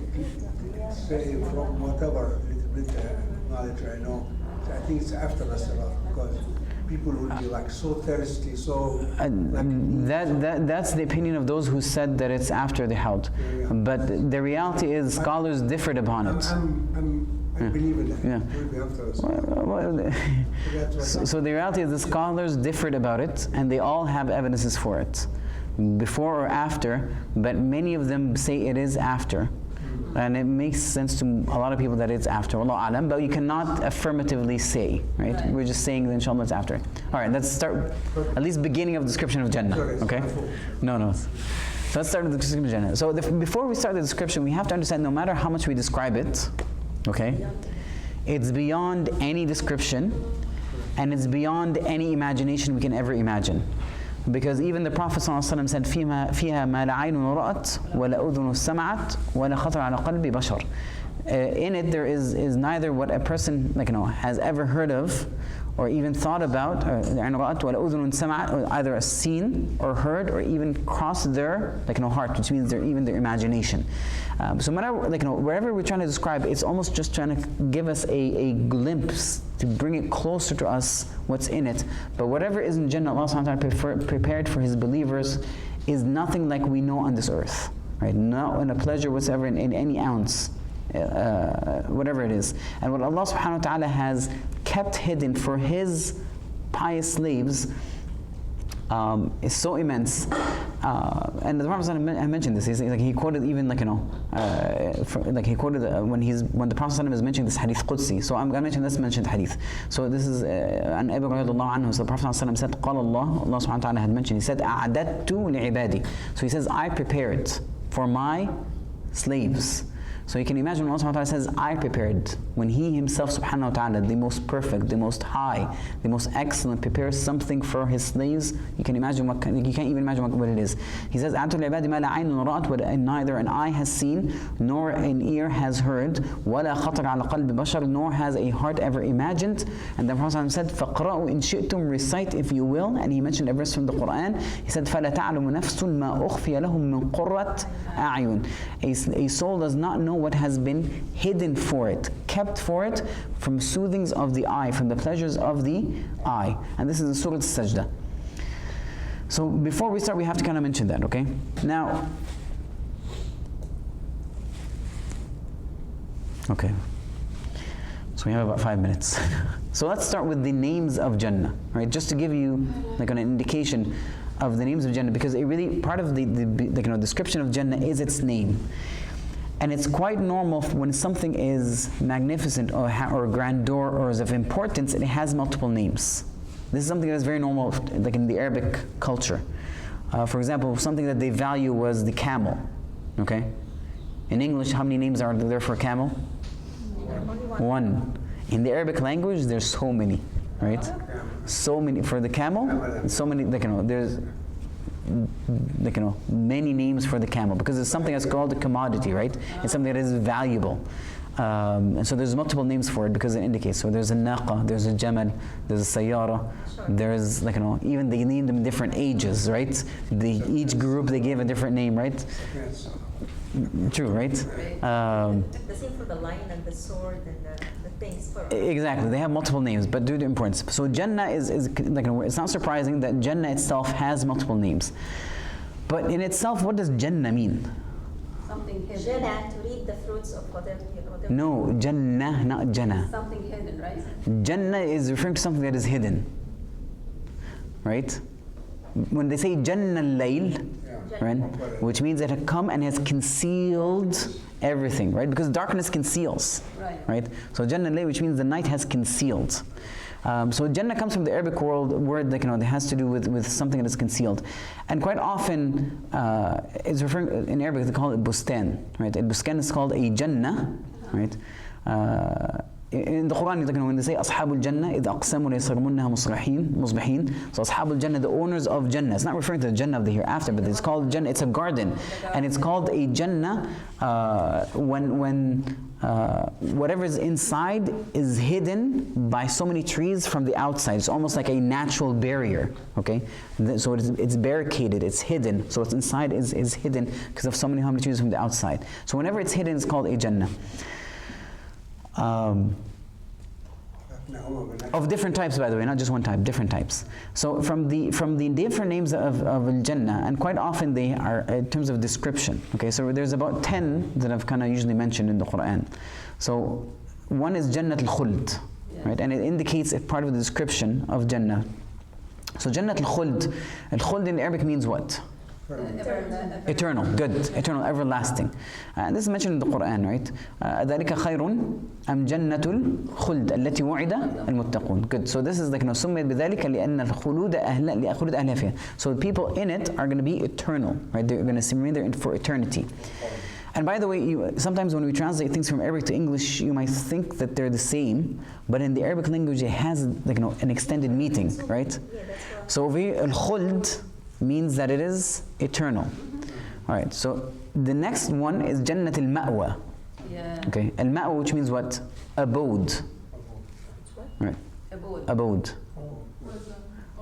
Speaker 5: Say from whatever little bit knowledge I know, I think it's after the Salah, because people will be so thirsty, so...
Speaker 1: That's the opinion of those who said that it's after the Hawd. But the reality is scholars differed upon it.
Speaker 5: I believe in that.
Speaker 1: Yeah.
Speaker 5: It will be after the Salah.
Speaker 1: So the reality is the scholars differed about it, and they all have evidences for it, before or after, but many of them say it is after. And it makes sense to a lot of people that it's after, Wallahu a'lam, but you cannot affirmatively say, right? We're just saying that inshallah it's after. All right, let's start, at least beginning of description of Jannah, okay? No. So let's start with the description of Jannah. So before we start the description, we have to understand no matter how much we describe it, okay? It's beyond any description, and it's beyond any imagination we can ever imagine. Because even the Prophet ﷺ said, فِيهَا مَا لَا عَيْنٌ رَأَتْ وَلَا أُذُنٌ سَمَعَتْ وَلَا خَطَرَ عَلَى قَلْبِ بَشَرٍ. In it there is neither what a person has ever heard of or even thought about, either seen or heard or even crossed their heart, which means even their imagination. So wherever we're trying to describe, it's almost just trying to give us a glimpse to bring it closer to us what's in it. But whatever is in Jannah, Allah subhanahu wa ta'ala prepared for His believers is nothing like we know on this earth. Right? Not in a pleasure whatsoever in any ounce. whatever it is. And what Allah subhanahu wa ta'ala has kept hidden for His pious slaves is so immense. And the Prophet ﷺ mentioned this. He quoted even he quoted when the Prophet is mentioning this hadith Qudsi. So I'm going to mention this mentioned hadith. So this is an Abu radiallahu anhu. So the Prophet ﷺ said, قال Allah subhanahu wa ta'ala had mentioned. He said, أعددت لعبادي. So He says, I prepared for my slaves. So you can imagine when Allah subhanahu wa ta'ala says, I prepared, when He Himself subhanahu wa ta'ala, the most perfect, the most high, the most excellent, prepares something for His slaves, you can imagine you can't even imagine what it is. He says, أَعْتُ الْعِبَادِ مَا لَا عَيْنٌ رَأَتْ, what neither an eye has seen, nor an ear has heard, وَلَا خَطَرَ عَلَى قَلْبِ بَشَرٍ, nor has a heart ever imagined. And the Prophet said, فَقْرَأُوا إِن شِئْتُمْ, recite if you will. And he mentioned a verse from the Quran. He said, فَلَا تَعْلَمُ نَفْسٌ مَا أُخْفِيَ لَهُم مِّن قُرَّةِ أَعْيُنٍ. A soul does not know what has been hidden for it, kept for it, from soothings of the eye, from the pleasures of the eye. And this is in Surah Sajda. So before we start, we have to kind of mention that, okay? Now, okay. So we have about 5 minutes. So let's start with the names of Jannah, right? Just to give you like an indication of the names of Jannah, because it really, part of the description of Jannah is its name. And it's quite normal when something is magnificent or grandeur or is of importance, it has multiple names. This is something that is very normal, like in the Arabic culture. For example, something that they value was the camel, okay? In English, how many names are there for camel? One. In the Arabic language, there's so many, right? So many for the camel, so many, there's many names for the camel, because it's something that's called a commodity, right? It's something that is valuable. And so there's multiple names for it because it indicates. So there's a naqa, there's a jamal, there's a sayyara, there's even they named them different ages, right? Each group they gave a different name, right? True, right?
Speaker 4: The same for the lion and the sword and the things.
Speaker 1: Exactly, they have multiple names, but due to importance. So Jannah is it's not surprising that Jannah itself has multiple names. But in itself, what does Jannah mean?
Speaker 3: Something hidden.
Speaker 4: Jannah, to reap the fruits of whatever.
Speaker 1: No, Jannah, not Jannah.
Speaker 3: Something hidden, right?
Speaker 1: Jannah is referring to something that is hidden, right? When they say Jannah al-Layl, right, which means it had come and has concealed everything, right? Because darkness conceals, right? So Jannah al-Layl, which means the night has concealed. So Jannah comes from the Arabic word that has to do with something that is concealed, and quite often it's referring in Arabic they call it bustan, right? A bustan is called a Jannah, right? In the Quran, when they say Ashabul Jannah, إِذْ أَقْسَمُوا لَيَصْرِمُنَّهَا مُصْبِحِينَ. So Ashabul Jannah, the owners of Jannah. It's not referring to the Jannah of the hereafter, but it's called Jannah. It's a garden, and it's called a Jannah when whatever is inside is hidden by so many trees from the outside. It's almost like a natural barrier, okay? So it's barricaded, it's hidden. So what's inside is hidden because of how many trees from the outside. So whenever it's hidden, it's called a Jannah. Of different types, by the way, not just one type, different types. So from the different names of Al-Jannah, and quite often they are in terms of description. Okay, so there's about 10 that I've kind of usually mentioned in the Quran. So one is Jannat al-Khuld, right, and it indicates a part of the description of Jannah. So Jannat al-Khuld, al-Khuld in Arabic means what? Eternal, good, eternal, everlasting. And this is mentioned in the Quran, right? ذَلِكَ خَيْرٌ أَمْ جَنَّةُ الْخُلْدِ الَّتِي وُعِدَ الْمُتَّقُونَ. Good. So this is سُمِّيَتْ بِذَلِكَ لِأَنَّ الْخُلُودَ أَهْلَ أَهْلِهَا فِيهَا. So the people in it are going to be eternal, right? They're going to remain there for eternity. And by the way, sometimes when we translate things from Arabic to English, you might think that they're the same, but in the Arabic language, it has an extended meaning, right? So over here, al-khuld means that it is eternal. All right, so the next one is Jannat al-Ma'wa.
Speaker 3: Yeah.
Speaker 1: Okay, al-Ma'wa, which means what? Abode. Right. Abode.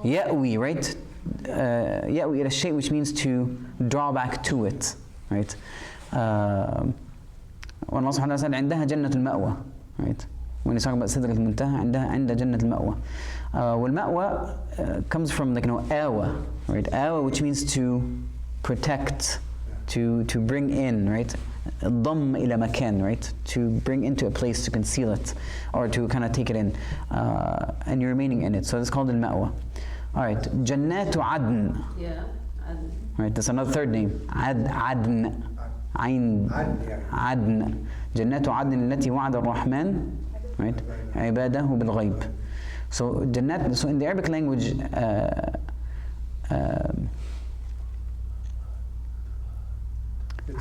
Speaker 1: Ya'wi, right? Ya'wi ila shay, which means to draw back to it, right? When Allah subhanahu wa ta'ala said, عندها جنة المأوى, right? When he's talking about Sidr al-Muntaha, عند جنة المأوى. Wal-Ma'wa comes from awa, right? Awa, which means to protect, to bring in, right? ضم إلى مكان, right? To bring into a place, to conceal it, or to kind of take it in, and you're remaining in it. So it's called al-ma'wa. All right, جنات عدن.
Speaker 3: Yeah. And
Speaker 1: Right, that's another third name. عدن. عين. عدن. جنات عدن التي وعد الرحمن. Right? عباده بالغيب. So جنات. So in the Arabic language.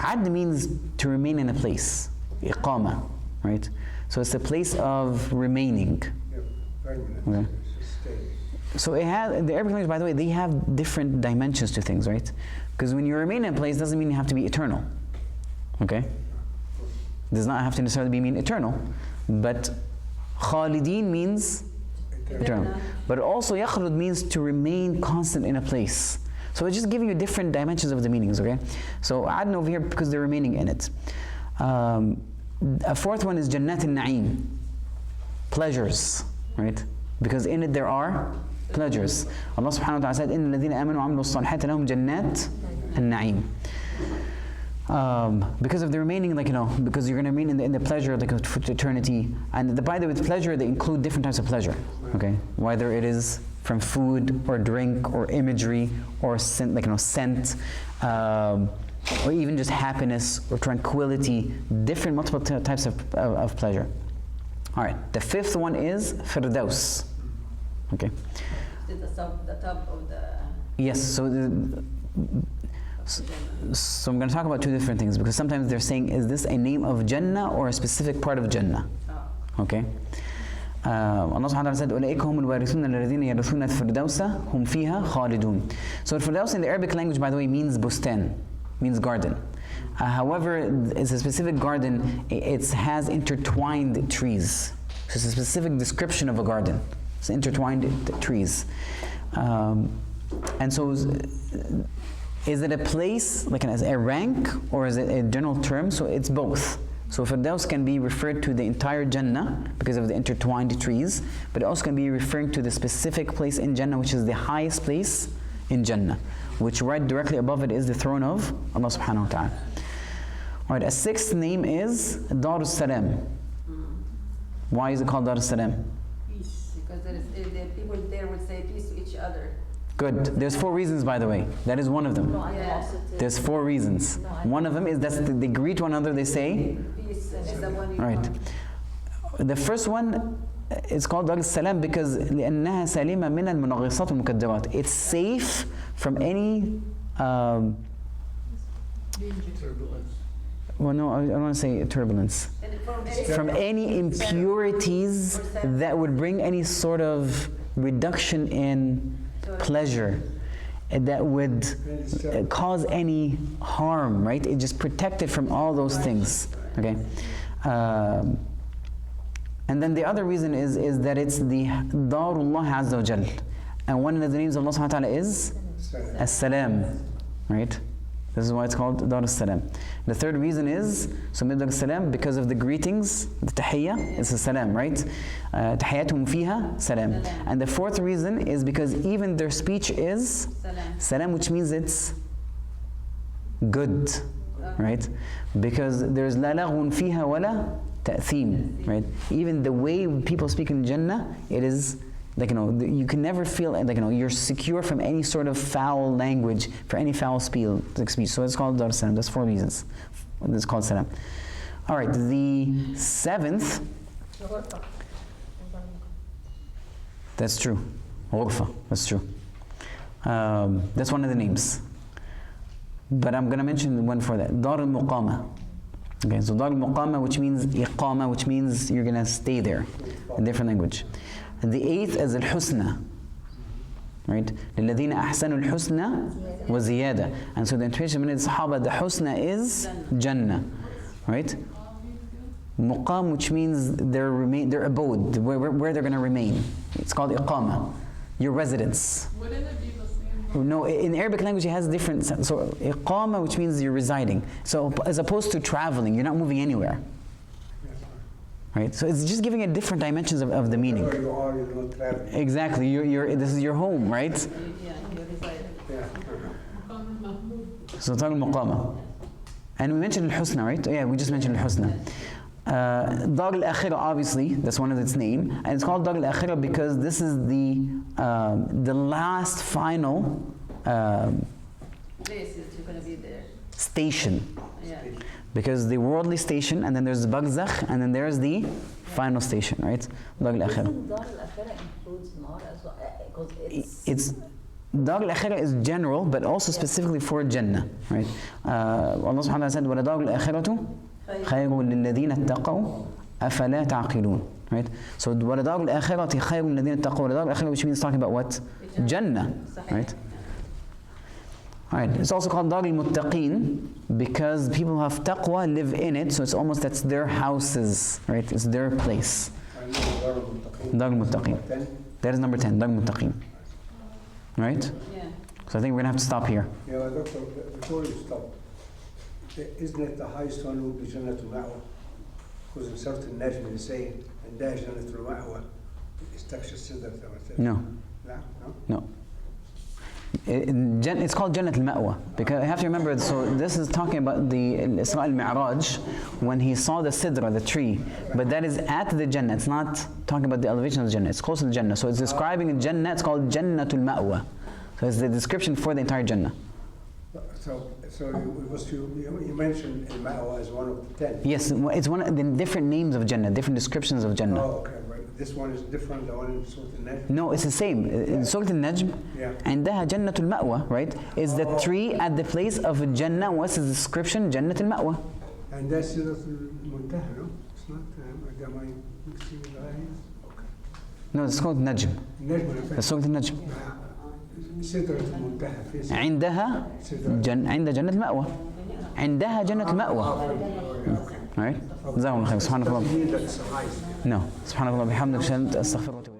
Speaker 1: Ad means to remain in a place, iqama, right? So it's a place of remaining.
Speaker 5: Yeah, permanent.
Speaker 1: Okay.
Speaker 5: Stay.
Speaker 1: So it has, in the Arabic language, by the way, they have different dimensions to things, right? Because when you remain in a place, doesn't mean you have to be eternal, okay? Does not have to necessarily mean eternal, but khalidin means eternal. But also yakhlud means to remain constant in a place. So it's just giving you different dimensions of the meanings, okay? So adn over here because they're remaining in it. A fourth one is Jannat al-Na'im, pleasures, right? Because in it there are pleasures. Allah subhanahu wa ta'ala said, إِنَّ الَّذِينَ آمَنُوا وَعَمِلُوا الصَّالِحَاتِ لَهُمْ جَنَّاتٍ النَّعِيمِ. Because of the remaining, like, you know, because you're going to remain in the pleasure, like, for eternity. And by the way, with pleasure, they include different types of pleasure, okay? Whether it is from food or drink or imagery or scent, like, you know, scent, or even just happiness or tranquility, different multiple types of pleasure. All right, the fifth one is firdaus. Okay.
Speaker 3: the top of the.
Speaker 1: Yes. So I'm going to talk about two different things because sometimes they're saying, is this a name of Jannah or a specific part of Jannah?
Speaker 3: Oh.
Speaker 1: Okay. Allah subhanahu wa ta'ala said, أُولَئِكَ هُمُ الْوَارِثُونَ الَّذِينَ يَرِثُونَ الْفِرْدَوْسَ هُمْ فِيهَا خَالِدُونَ. So Firdaus in the Arabic language, by the way, means bustan, means garden. However, it's a specific garden, it has intertwined trees. So it's a specific description of a garden. It's intertwined trees. And so is it a place, like as a rank, or is it a general term? So it's both. So Firdaus can be referred to the entire Jannah because of the intertwined trees, but it also can be referring to the specific place in Jannah, which is the highest place in Jannah, which right directly above it is the throne of Allah subhanahu wa ta'ala. All right, a sixth name is Dar al-Salam. Why is it called Dar al-Salam?
Speaker 3: Peace, because the people there would say peace to each other.
Speaker 1: Good. There's 4 reasons, by the way. That is one of them.
Speaker 3: Yeah.
Speaker 1: There's 4 reasons. One of them is that they greet one another, they say,
Speaker 3: Peace is the one you
Speaker 1: right.
Speaker 3: want.
Speaker 1: The first one is called Dar al-Salam because لأنها سليمة من المنغصات والمكدرات. It's safe from any well, no, I don't want to say turbulence.
Speaker 3: And
Speaker 1: From any impurities that would bring any sort of reduction in pleasure, that would cause any harm, right? It just protected from all those things, okay? And then the other reason is that it's the Darullah Azza wa Jal. And one of the names of Allah subhanahu wa ta'ala is As-Salam, right? This is why it's called Dar al-Salam. The third reason is Sumid al-Salam because of the greetings, the tahiyya, it's a salam, right? Tahiyatum fiha salam. And the fourth reason is because even their speech is salam, which means it's good, right? Because there's la laghun fiha wala ta'thim, right? Even the way people speak in Jannah, it is like, you know, you can never feel like, you know, you're secure from any sort of foul language, for any foul speech. So it's called Dar Salam. That's 4 reasons. It's called Salam. All right, the 7th. That's true. Ghurfa. That's true. That's one of the names. But I'm going to mention the one for that. Dar al-Muqama. Okay, so Dar al-Muqama, which means Iqama, which means you're going to stay there. A different language. And the 8th is al-Husna, right? لِلَّذِينَ أَحْسَنُوا الْحُسْنَى وَزِيَادَةً. And so the interpretation of the Sahaba, the Husna is Jannah, right? Muqam, which means their abode, where they're going to remain. It's called Iqama, your residence.
Speaker 8: Wouldn't it be the same?
Speaker 1: No, in Arabic language it has different. So Iqama, which means you're residing. So as opposed to traveling, you're not moving anywhere. Right? So it's just giving it different dimensions of the meaning.
Speaker 5: Wherever you are, you're not traveling.
Speaker 1: Exactly. This is your home, right?
Speaker 3: Yeah, you reside.
Speaker 5: Yeah.
Speaker 1: So Tal Muqama. And we mentioned al-husna, right? Yeah, we just mentioned al-husna. Dar al-akhirah, obviously, that's one of its name, and it's called Dar al-akhirah because this is the last final
Speaker 3: Place is you're gonna be there.
Speaker 1: station.
Speaker 3: Yeah.
Speaker 1: Because the worldly station, and then there's the barzakh, and then there's the final station, right? Dar al-akhirah.
Speaker 7: Doesn't Dar al-Akhirah includes Nar as well? Because
Speaker 1: It's Dar al-akhirah is general, but also specifically for Jannah, right? Allah subhanahu wa ta'ala said, وَلَدَارُ الْآخِرَةُ خَيْرٌ لِلَّذِينَ اتَّقَوْا أَفَلَا تَعْقِلُونَ, right? So وَلَدَارُ الْآخِرَةِ خَيْرٌ لِلَّذِينَ اتَّقَوْا, وَلَدَارُ الْآخِرَةِ, which means talking about what? Jannah, right? Alright, it's also called Dar al-Muttaqeen because people who have taqwa live in it, so it's almost that's their houses, right? It's their place. Dar al-Muttaqeen. That is number 10, Dar al-Muttaqeen. Right?
Speaker 3: Yeah.
Speaker 1: So I think we're gonna have to stop here.
Speaker 5: Yeah, well, Doctor, before you stop, isn't it the highest one would be Jannatul Ma'wa? Because in Surah Al-Najm they say, and there Jannatul Ma'wa, استكشف السدرة.
Speaker 1: No. No. It's called Jannat al-Ma'wa because I have to remember, so this is talking about the Isra al-Mi'raj when he saw the Sidra, the tree, but that is at the Jannah. It's not talking about the elevation of the Jannah. It's close to the Jannah. So it's describing the Jannah. It's called Jannat al-Ma'wa. So it's the description for the entire Jannah.
Speaker 5: So you mentioned al-Ma'wa as one of the 10.
Speaker 1: Yes, it's one of the different names of Jannah, different descriptions of Jannah.
Speaker 5: Oh, okay, right. This one is different, the one in Surah Al-Najm?
Speaker 1: No, it's the same. In Surah Al-Najm, عندها جنة المأوى, right? Is the tree at the place of Jannah. What's the description? جنة المأوى.
Speaker 5: And that's Sidratul Muntaha, no? It's not, am I mixing the lines? Okay.
Speaker 1: No, it's called Najm.
Speaker 5: Najm,
Speaker 1: It's Surah Al-Najm.
Speaker 5: Sidratul Muntaha.
Speaker 1: عندها عند جنة المأوى. عندها جنة المأوى. Right? جزاهم الله خير. سبحانك اللهم.
Speaker 5: That's the highest.
Speaker 1: No. سبحانك اللهم وبحمدك أشهد أن لا إله إلا أنت أستغفرك وأتوب إليك.